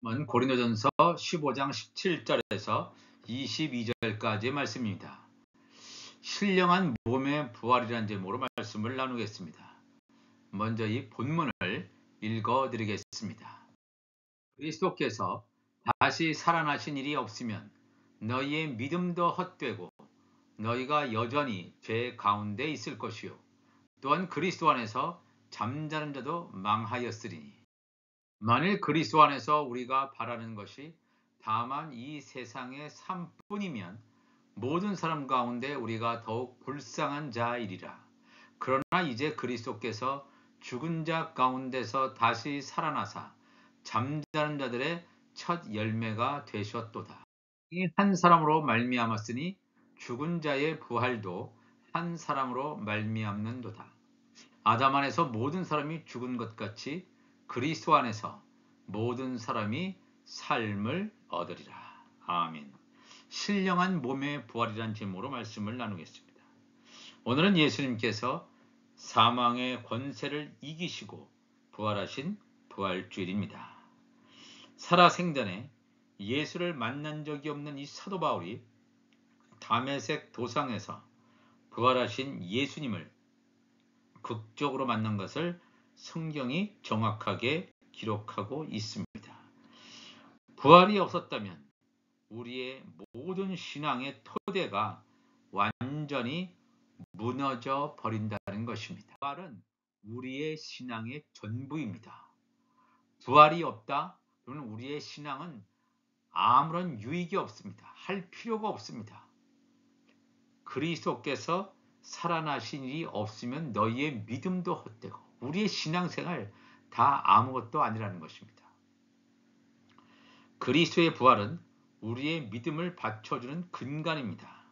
고린도전서 15장 17절에서 22절까지의 말씀입니다. 신령한 몸의 부활이라는 제목으로 말씀을 나누겠습니다. 먼저 이 본문을 읽어드리겠습니다. 그리스도께서 다시 살아나신 일이 없으면 너희의 믿음도 헛되고 너희가 여전히 죄 가운데 있을 것이요 또한 그리스도 안에서 잠자는 자도 망하였으리니 만일 그리스도 안에서 우리가 바라는 것이 다만 이 세상의 삶뿐이면 모든 사람 가운데 우리가 더욱 불쌍한 자이리라. 그러나 이제 그리스도께서 죽은 자 가운데서 다시 살아나사 잠자는 자들의 첫 열매가 되셨도다. 이 한 사람으로 말미암았으니 죽은 자의 부활도 한 사람으로 말미암는도다. 아담 안에서 모든 사람이 죽은 것 같이 그리스도 안에서 모든 사람이 삶을 얻으리라. 아멘. 신령한 몸의 부활이란 제목으로 말씀을 나누겠습니다. 오늘은 예수님께서 사망의 권세를 이기시고 부활하신 부활주일입니다. 살아생전에 예수를 만난 적이 없는 이 사도 바울이 다메섹 도상에서 부활하신 예수님을 극적으로 만난 것을 성경이 정확하게 기록하고 있습니다. 부활이 없었다면 우리의 모든 신앙의 토대가 완전히 무너져 버린다는 것입니다. 부활은 우리의 신앙의 전부입니다. 부활이 없다? 그러면 우리의 신앙은 아무런 유익이 없습니다. 할 필요가 없습니다. 그리스도께서 살아나신 일이 없으면 너희의 믿음도 헛되고 우리의 신앙생활 다 아무것도 아니라는 것입니다. 그리스도의 부활은 우리의 믿음을 받쳐주는 근간입니다.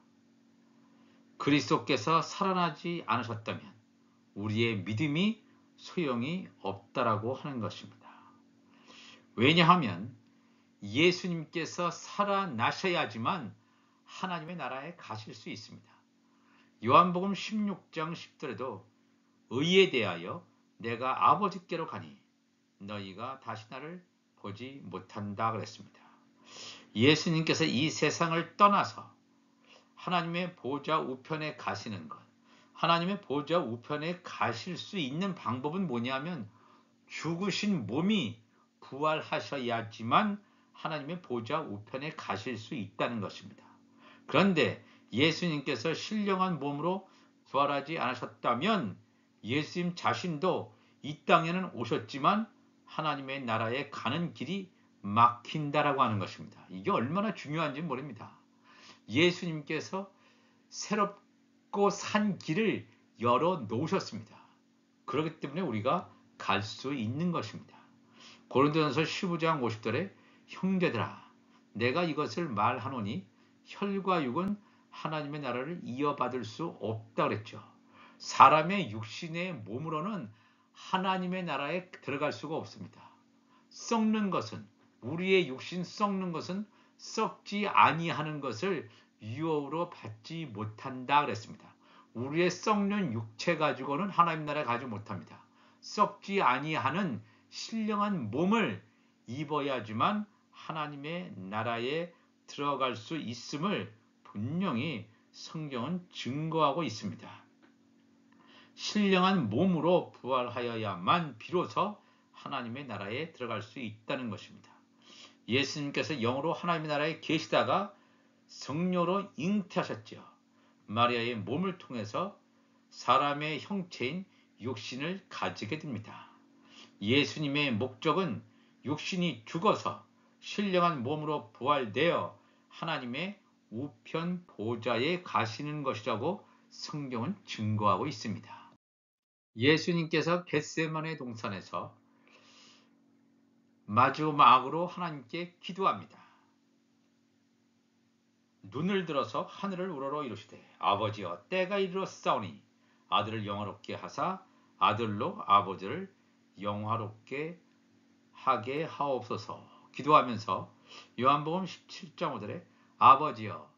그리스도께서 살아나지 않으셨다면 우리의 믿음이 소용이 없다라고 하는 것입니다. 왜냐하면 예수님께서 살아나셔야지만 하나님의 나라에 가실 수 있습니다. 요한복음 16장 10절에도 의에 대하여 내가 아버지께로 가니 너희가 다시 나를 보지 못한다 그랬습니다. 예수님께서 이 세상을 떠나서 하나님의 보좌 우편에 가시는 것, 하나님의 보좌 우편에 가실 수 있는 방법은 뭐냐면 죽으신 몸이 부활하셔야지만 하나님의 보좌 우편에 가실 수 있다는 것입니다. 그런데 예수님께서 신령한 몸으로 부활하지 않으셨다면 예수님 자신도 이 땅에는 오셨지만 하나님의 나라에 가는 길이 막힌다라고 하는 것입니다. 이게 얼마나 중요한지 모릅니다. 예수님께서 새롭고 산 길을 열어 놓으셨습니다. 그렇기 때문에 우리가 갈 수 있는 것입니다. 고린도전서 15장 50절에 형제들아 내가 이것을 말하노니 혈과 육은 하나님의 나라를 이어받을 수 없다 그랬죠. 사람의 육신의 몸으로는 하나님의 나라에 들어갈 수가 없습니다. 썩는 것은 우리의 육신 썩는 것은 썩지 아니하는 것을 유업으로 받지 못한다 그랬습니다. 우리의 썩는 육체 가지고는 하나님 나라에 가지 못합니다. 썩지 아니하는 신령한 몸을 입어야지만 하나님의 나라에 들어갈 수 있음을 분명히 성경은 증거하고 있습니다. 신령한 몸으로 부활하여야만 비로소 하나님의 나라에 들어갈 수 있다는 것입니다. 예수님께서 영으로 하나님의 나라에 계시다가 성령으로 잉태하셨죠. 마리아의 몸을 통해서 사람의 형체인 육신을 가지게 됩니다. 예수님의 목적은 육신이 죽어서 신령한 몸으로 부활되어 하나님의 우편 보좌에 가시는 것이라고 성경은 증거하고 있습니다. 예수님께서 겟세마네 동산에서 마지막으로 하나님께 기도합니다. 눈을 들어서 하늘을 우러러 이르시되 아버지여 때가 이르렀사오니 아들을 영화롭게 하사 아들로 아버지를 영화롭게 하게 하옵소서. 기도하면서 요한복음 17장 5절에 아버지여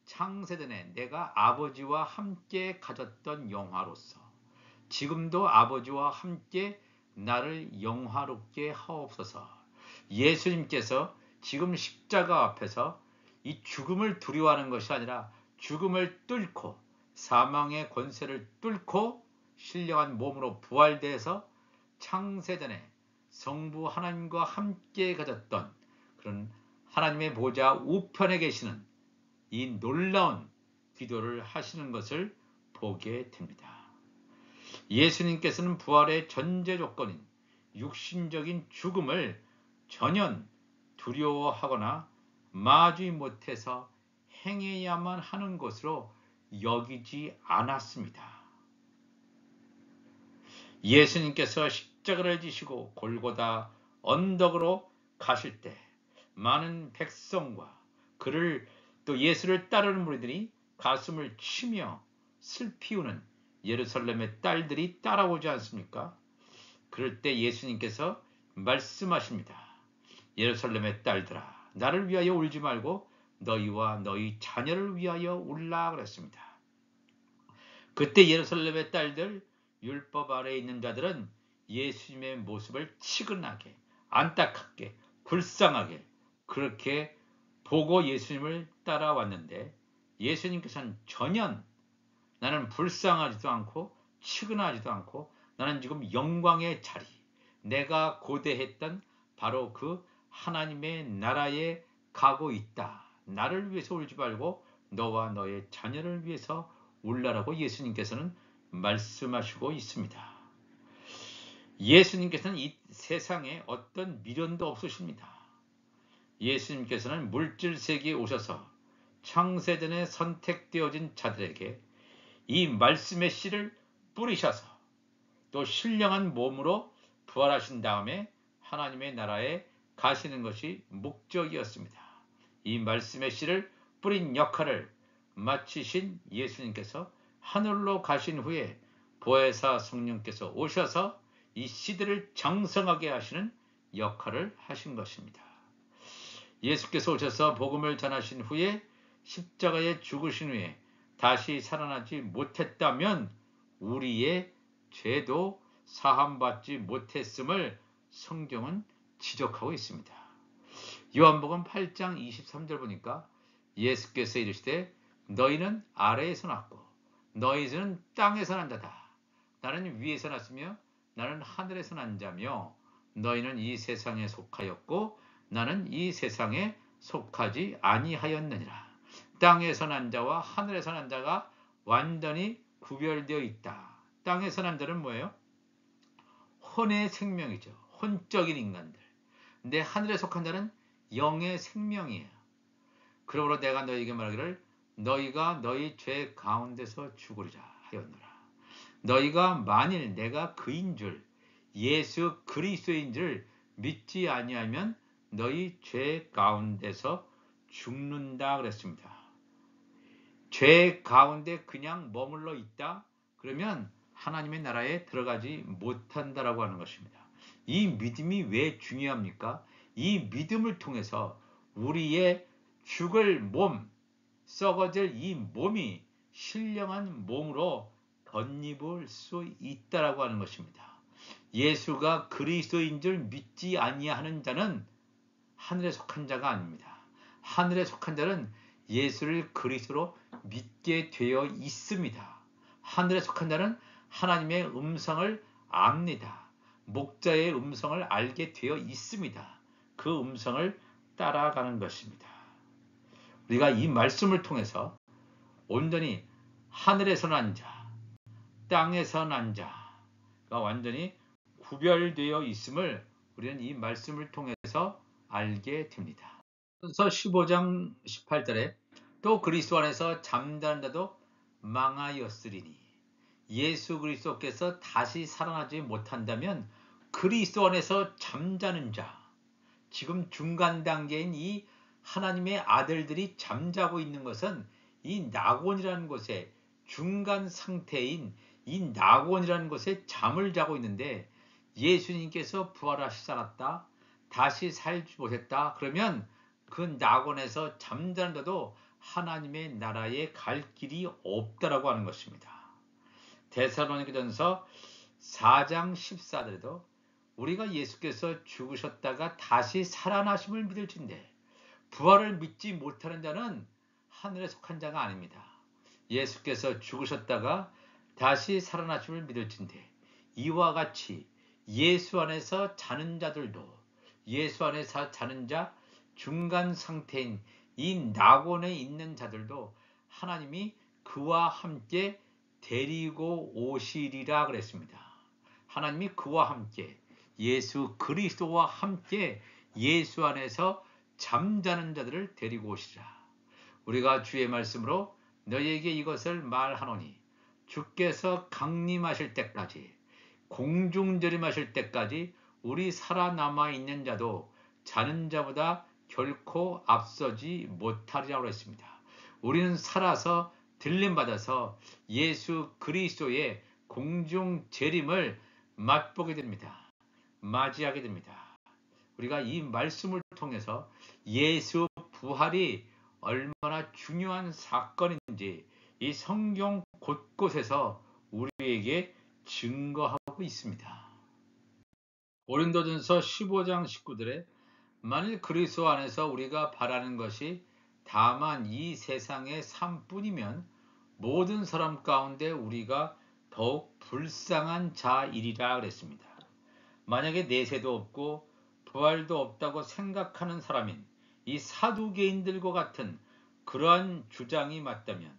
창세전에 내가 아버지와 함께 가졌던 영화로서 지금도 아버지와 함께 나를 영화롭게 하옵소서. 예수님께서 지금 십자가 앞에서 이 죽음을 두려워하는 것이 아니라 죽음을 뚫고 사망의 권세를 뚫고 신령한 몸으로 부활돼서 창세전에 성부 하나님과 함께 가졌던 그런 하나님의 보좌 우편에 계시는 이 놀라운 기도를 하시는 것을 보게 됩니다. 예수님께서는 부활의 전제 조건인 육신적인 죽음을 전혀 두려워하거나 마주히 못해서 행해야만 하는 것으로 여기지 않았습니다. 예수님께서 십자가를 지시고 골고다 언덕으로 가실 때 많은 백성과 그를 또 예수를 따르는 무리들이 가슴을 치며 슬피 우는 예루살렘의 딸들이 따라오지 않습니까? 그럴 때 예수님께서 말씀하십니다. 예루살렘의 딸들아, 나를 위하여 울지 말고 너희와 너희 자녀를 위하여 울라 그랬습니다. 그때 예루살렘의 딸들, 율법 아래에 있는 자들은 예수님의 모습을 치근하게, 안타깝게, 불쌍하게 그렇게 보고 예수님을 따라왔는데 예수님께서는 전혀 나는 불쌍하지도 않고 치근하지도 않고 나는 지금 영광의 자리, 내가 고대했던 바로 그 하나님의 나라에 가고 있다. 나를 위해서 울지 말고 너와 너의 자녀를 위해서 울라라고 예수님께서는 말씀하시고 있습니다. 예수님께서는 이 세상에 어떤 미련도 없으십니다. 예수님께서는 물질 세계에 오셔서 창세전에 선택되어진 자들에게 이 말씀의 씨를 뿌리셔서 또 신령한 몸으로 부활하신 다음에 하나님의 나라에 가시는 것이 목적이었습니다. 이 말씀의 씨를 뿌린 역할을 마치신 예수님께서 하늘로 가신 후에 보혜사 성령께서 오셔서 이 씨들을 장성하게 하시는 역할을 하신 것입니다. 예수께서 오셔서 복음을 전하신 후에 십자가에 죽으신 후에 다시 살아나지 못했다면 우리의 죄도 사함받지 못했음을 성경은 지적하고 있습니다. 요한복음 8장 23절 보니까 예수께서 이르시되 너희는 아래에서 났고 너희는 땅에서 난 자다. 나는 위에서 났으며 나는 하늘에서 난 자며 너희는 이 세상에 속하였고 나는 이 세상에 속하지 아니하였느니라. 땅에서 난 자와 하늘에서 난 자가 완전히 구별되어 있다. 땅에서 난 자는 뭐예요? 혼의 생명이죠. 혼적인 인간들. 근데 하늘에 속한 자는 영의 생명이에요. 그러므로 내가 너희에게 말하기를 너희가 너희 죄 가운데서 죽으리라 하였노라. 너희가 만일 내가 그인 줄 예수 그리스도인 줄 믿지 아니하면 너희 죄 가운데서 죽는다 그랬습니다. 죄 가운데 그냥 머물러 있다? 그러면 하나님의 나라에 들어가지 못한다라고 하는 것입니다. 이 믿음이 왜 중요합니까? 이 믿음을 통해서 우리의 죽을 몸, 썩어질 이 몸이 신령한 몸으로 덧입을 수 있다라고 하는 것입니다. 예수가 그리스도인 줄 믿지 아니하는 자는 하늘에 속한 자가 아닙니다. 하늘에 속한 자는 예수를 그리스도로 믿게 되어 있습니다. 하늘에 속한 자는 하나님의 음성을 압니다. 목자의 음성을 알게 되어 있습니다. 그 음성을 따라가는 것입니다. 우리가 이 말씀을 통해서 온전히 하늘에서 난 자, 땅에서 난 자가 완전히 구별되어 있음을 우리는 이 말씀을 통해서 알게 됩니다. 그래서 15장 18절에 또 그리스도 안에서 잠자는 자도 망하였으리니 예수 그리스도께서 다시 살아나지 못한다면 그리스도 안에서 잠자는 자, 지금 중간 단계인 이 하나님의 아들들이 잠자고 있는 것은 이 낙원이라는 곳에 중간 상태인 이 낙원이라는 곳에 잠을 자고 있는데 예수님께서 부활하시 살았다, 다시 살지 못했다 그러면 그 낙원에서 잠자는 자도 하나님의 나라에 갈 길이 없다라고 하는 것입니다. 데살로니가전서 4장 14절에도 우리가 예수께서 죽으셨다가 다시 살아나심을 믿을진대 부활을 믿지 못하는 자는 하늘에 속한 자가 아닙니다. 예수께서 죽으셨다가 다시 살아나심을 믿을진대 이와 같이 예수 안에서 자는 자들도 예수 안에서 자는 자 중간 상태인 이 낙원에 있는 자들도 하나님이 그와 함께 데리고 오시리라 그랬습니다. 하나님이 그와 함께 예수 그리스도와 함께 예수 안에서 잠자는 자들을 데리고 오시리라. 우리가 주의 말씀으로 너희에게 이것을 말하노니 주께서 강림하실 때까지 공중재림하실 때까지 우리 살아남아 있는 자도 자는 자보다 결코 앞서지 못하리라고 했습니다. 우리는 살아서 들림받아서 예수 그리스도의 공중재림을 맛보게 됩니다. 맞이하게 됩니다. 우리가 이 말씀을 통해서 예수 부활이 얼마나 중요한 사건인지 이 성경 곳곳에서 우리에게 증거하고 있습니다. 고린도전서 15장 19절에 만일 그리스도 안에서 우리가 바라는 것이 다만 이 세상의 삶뿐이면 모든 사람 가운데 우리가 더욱 불쌍한 자이리라 그랬습니다. 만약에 내세도 없고 부활도 없다고 생각하는 사람인 이 사두개인들과 같은 그러한 주장이 맞다면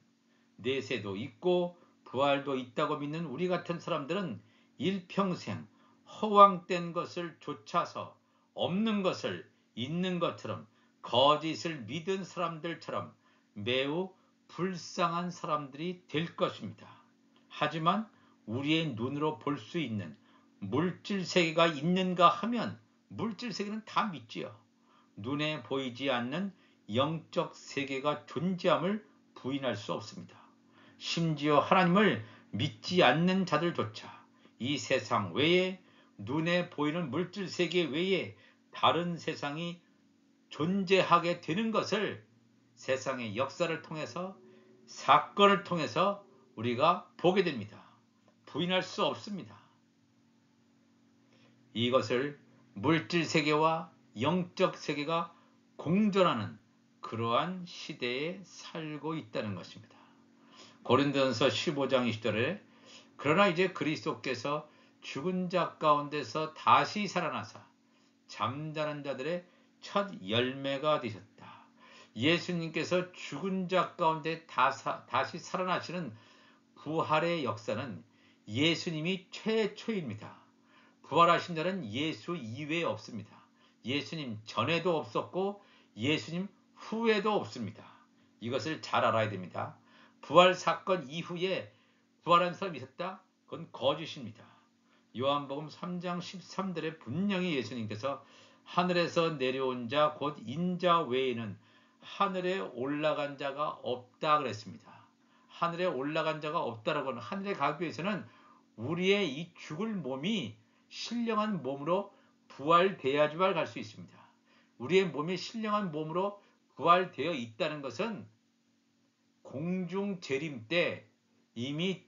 내세도 있고 부활도 있다고 믿는 우리 같은 사람들은 일평생 허황된 것을 좇아서 없는 것을 있는 것처럼 거짓을 믿은 사람들처럼 매우 불쌍한 사람들이 될 것입니다. 하지만 우리의 눈으로 볼 수 있는 물질 세계가 있는가 하면 물질 세계는 다 믿지요. 눈에 보이지 않는 영적 세계가 존재함을 부인할 수 없습니다. 심지어 하나님을 믿지 않는 자들조차 이 세상 외에 눈에 보이는 물질 세계 외에 다른 세상이 존재하게 되는 것을 세상의 역사를 통해서 사건을 통해서 우리가 보게 됩니다. 부인할 수 없습니다. 이것을 물질 세계와 영적 세계가 공존하는 그러한 시대에 살고 있다는 것입니다. 고린도전서 15장 20절에 그러나 이제 그리스도께서 죽은 자 가운데서 다시 살아나사 잠자는 자들의 첫 열매가 되셨다. 예수님께서 죽은 자 가운데 다시 살아나시는 부활의 역사는 예수님이 최초입니다. 부활하신 자는 예수 이외에 없습니다. 예수님 전에도 없었고 예수님 후에도 없습니다. 이것을 잘 알아야 됩니다. 부활 사건 이후에 부활한 사람이 있었다? 그건 거짓입니다. 요한복음 3장 13절에 분명히 예수님께서 하늘에서 내려온 자 곧 인자 외에는 하늘에 올라간 자가 없다 그랬습니다. 하늘에 올라간 자가 없다라고 하는 하늘에 가기 위해서는 우리의 이 죽을 몸이 신령한 몸으로 부활되어야지만 갈 수 있습니다. 우리의 몸이 신령한 몸으로 부활되어 있다는 것은 공중 재림 때 이미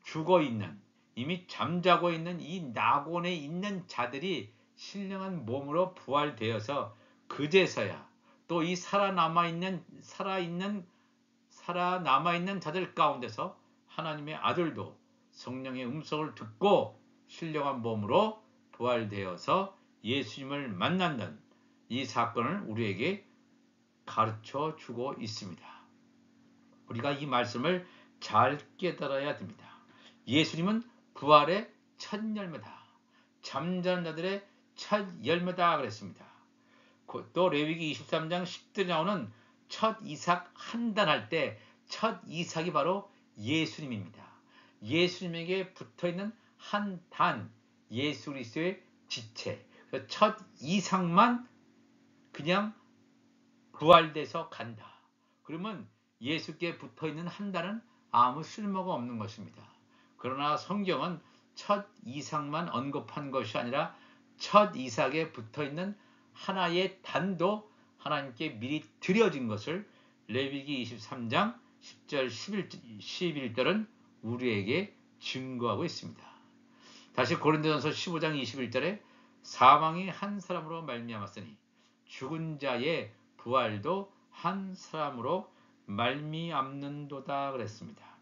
죽어있는 이미 잠자고 있는 이 낙원에 있는 자들이 신령한 몸으로 부활되어서 그제서야 또 이 살아남아있는 자들 가운데서 하나님의 아들도 성령의 음성을 듣고 신령한 몸으로 부활되어서 예수님을 만나는 이 사건을 우리에게 가르쳐 주고 있습니다. 우리가 이 말씀을 잘 깨달아야 됩니다. 예수님은 부활의 첫 열매다. 잠자는 자들의 첫 열매다 그랬습니다. 또 레위기 23장 10절에 나오는 첫 이삭 한단할 때 첫 이삭이 바로 예수님입니다. 예수님에게 붙어있는 한 단, 예수 그리스도의 지체. 첫 이삭만 그냥 부활돼서 간다. 그러면 예수께 붙어있는 한 단은 아무 쓸모가 없는 것입니다. 그러나 성경은 첫 이삭만 언급한 것이 아니라 첫 이삭에 붙어있는 하나의 단도 하나님께 미리 드려진 것을 레위기 23장 10절 11절은 우리에게 증거하고 있습니다. 다시 고린도전서 15장 21절에 사망이 한 사람으로 말미암았으니 죽은 자의 부활도 한 사람으로 말미암는도다 그랬습니다.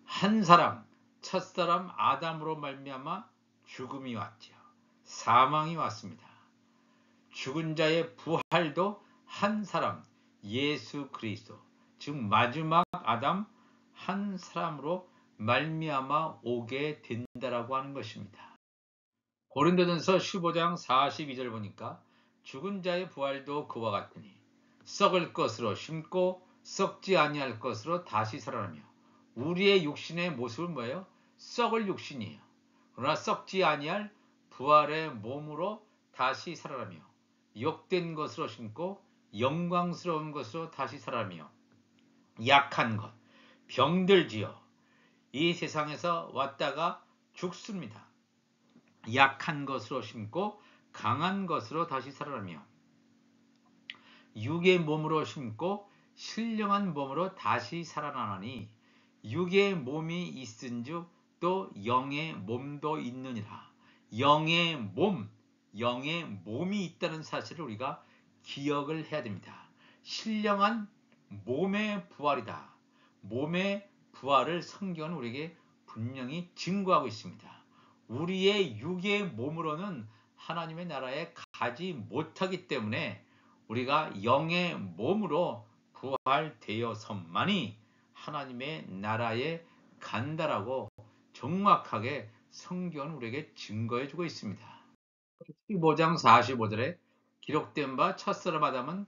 한 사람, 첫사람 아담으로 말미암아 죽음이 왔지요. 사망이 왔습니다. 죽은 자의 부활도 한 사람, 예수 그리스도, 즉 마지막 아담 한 사람으로 말미암아 오게 된다라고 하는 것입니다. 고린도전서 15장 42절 보니까 죽은 자의 부활도 그와 같으니 썩을 것으로 심고 썩지 아니할 것으로 다시 살아나며 우리의 육신의 모습은 뭐예요? 썩을 육신이에요. 그러나 썩지 아니할 부활의 몸으로 다시 살아나며 욕된 것으로 심고 영광스러운 것으로 다시 살아나며 약한 것, 병들지요. 이 세상에서 왔다가 죽습니다. 약한 것으로 심고 강한 것으로 다시 살아나며 육의 몸으로 심고 신령한 몸으로 다시 살아나니 육의 몸이 있은즉 또 영의 몸도 있느니라. 영의 몸이 있다는 사실을 우리가 기억을 해야 됩니다. 신령한 몸의 부활이다. 몸의 부활을 성경은 우리에게 분명히 증거하고 있습니다. 우리의 육의 몸으로는 하나님의 나라에 가지 못하기 때문에 우리가 영의 몸으로 부활되어서만이 하나님의 나라에 간다라고 정확하게 성경은 우리에게 증거해 주고 있습니다. 15장 45절에 기록된 바 첫사람 아담은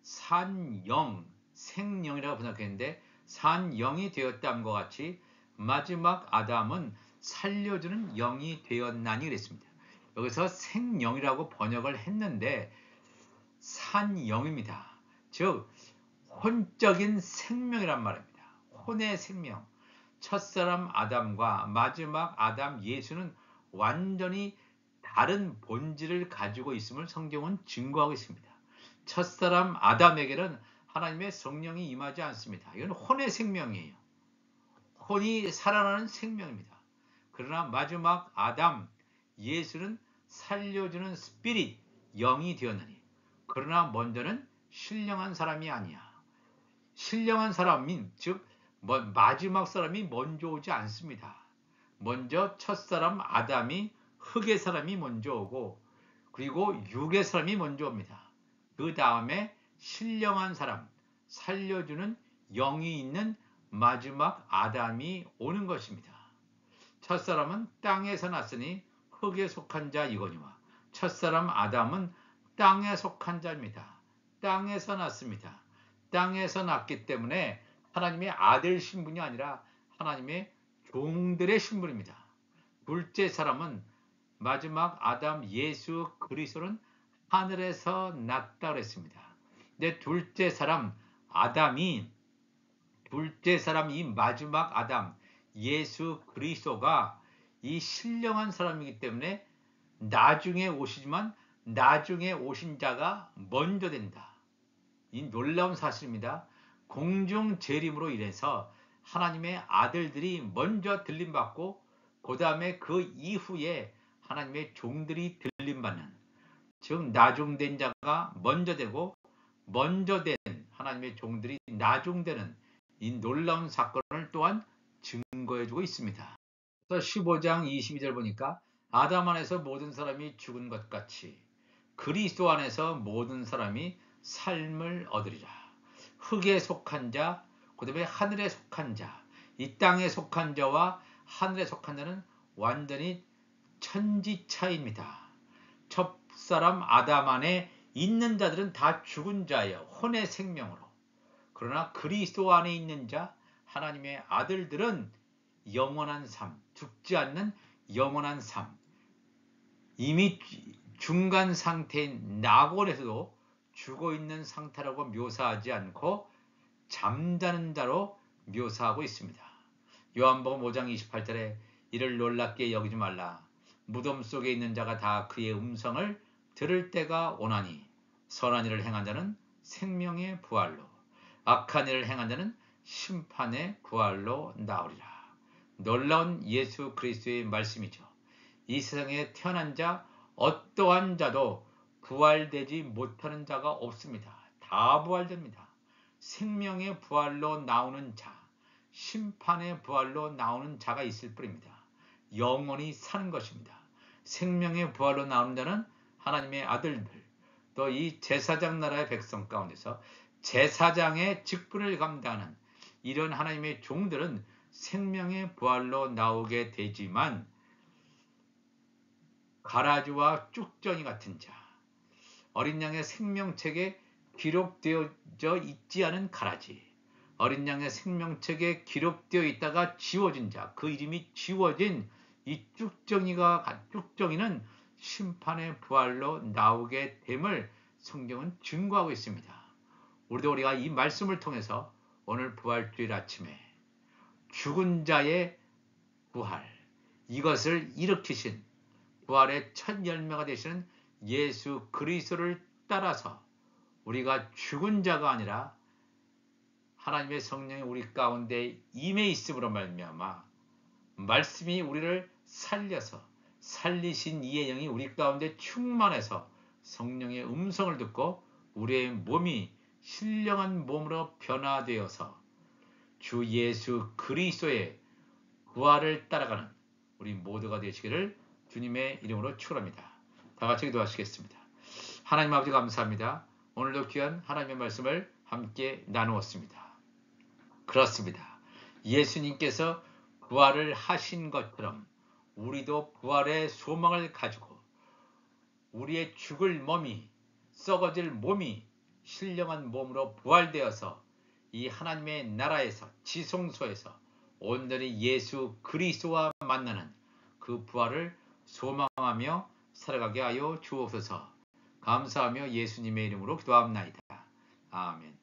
산영, 생령이라고 번역했는데 산영이 되었다함과 같이 마지막 아담은 살려주는 영이 되었나니 그랬습니다. 여기서 생령이라고 번역을 했는데 산영입니다. 즉 혼적인 생명이란 말입니다. 혼의 생명. 첫사람 아담과 마지막 아담 예수는 완전히 다른 본질을 가지고 있음을 성경은 증거하고 있습니다. 첫사람 아담에게는 하나님의 성령이 임하지 않습니다. 이건 혼의 생명이에요. 혼이 살아나는 생명입니다. 그러나 마지막 아담 예수는 살려주는 스피릿 영이 되었느니 그러나 먼저는 신령한 사람이 아니야. 신령한 사람인 즉 마지막 사람이 먼저 오지 않습니다. 먼저 첫사람 아담이 흙의 사람이 먼저 오고 그리고 육의 사람이 먼저 옵니다. 그 다음에 신령한 사람, 살려주는 영이 있는 마지막 아담이 오는 것입니다. 첫사람은 땅에서 났으니 흙에 속한 자 이거니와 첫사람 아담은 땅에 속한 자입니다. 땅에서 났습니다. 땅에서 났기 때문에 하나님의 아들 신분이 아니라 하나님의 종들의 신분입니다. 둘째 사람은 마지막 아담 예수 그리스도는 하늘에서 났다 그랬습니다. 근데 둘째 사람 이 마지막 아담 예수 그리스도가 이 신령한 사람이기 때문에 나중에 오시지만 나중에 오신 자가 먼저 된다. 이 놀라운 사실입니다. 공중 재림으로 인해서 하나님의 아들들이 먼저 들림받고 그 다음에 그 이후에 하나님의 종들이 들림받는 즉 나중된 자가 먼저 되고 먼저 된 하나님의 종들이 나중되는 이 놀라운 사건을 또한 증거해주고 있습니다. 그래서 15장 22절 보니까 아담 안에서 모든 사람이 죽은 것 같이 그리스도 안에서 모든 사람이 삶을 얻으리라. 흙에 속한 자, 그 다음에 하늘에 속한 자, 이 땅에 속한 자와 하늘에 속한 자는 완전히 천지차이입니다. 첫사람 아담 안에 있는 자들은 다 죽은 자예요. 혼의 생명으로. 그러나 그리스도 안에 있는 자, 하나님의 아들들은 영원한 삶, 죽지 않는 영원한 삶. 이미 중간 상태인 낙원에서도 죽어있는 상태라고 묘사하지 않고 잠자는 자로 묘사하고 있습니다. 요한복음 5장 28절에 이를 놀랍게 여기지 말라. 무덤 속에 있는 자가 다 그의 음성을 들을 때가 오나니 선한 일을 행한 자는 생명의 부활로 악한 일을 행한 자는 심판의 부활로 나오리라. 놀라운 예수 그리스도의 말씀이죠. 이 세상에 태어난 자 어떠한 자도 부활되지 못하는 자가 없습니다. 다 부활됩니다. 생명의 부활로 나오는 자, 심판의 부활로 나오는 자가 있을 뿐입니다. 영원히 사는 것입니다. 생명의 부활로 나오는 자는 하나님의 아들들, 또 이 제사장 나라의 백성 가운데서 제사장의 직분을 감당하는 이런 하나님의 종들은 생명의 부활로 나오게 되지만, 가라지와 쭉정이 같은 자, 어린 양의 생명책에 기록되어져 있지 않은 가라지, 어린 양의 생명책에 기록되어 있다가 지워진 자, 그 이름이 지워진 이 쭉정이는 심판의 부활로 나오게 됨을 성경은 증거하고 있습니다. 우리가 이 말씀을 통해서 오늘 부활주일 아침에 죽은 자의 부활, 이것을 일으키신 부활의 첫 열매가 되시는 예수 그리스도를 따라서 우리가 죽은 자가 아니라 하나님의 성령이 우리 가운데 임해 있음으로 말미암아 말씀이 우리를 살려서 살리신 이의 영이 우리 가운데 충만해서 성령의 음성을 듣고 우리의 몸이 신령한 몸으로 변화되어서 주 예수 그리스도의 부활을 따라가는 우리 모두가 되시기를 주님의 이름으로 축원합니다. 다 같이 기도하시겠습니다. 하나님 아버지 감사합니다. 오늘도 귀한 하나님의 말씀을 함께 나누었습니다. 그렇습니다. 예수님께서 부활을 하신 것처럼 우리도 부활의 소망을 가지고 우리의 죽을 몸이, 썩어질 몸이 신령한 몸으로 부활되어서 이 하나님의 나라에서, 지성소에서 온전히 예수 그리스도와 만나는 그 부활을 소망하며 살아가게 하여 주옵소서. 감사하며 예수님의 이름으로 기도합나이다. 아멘.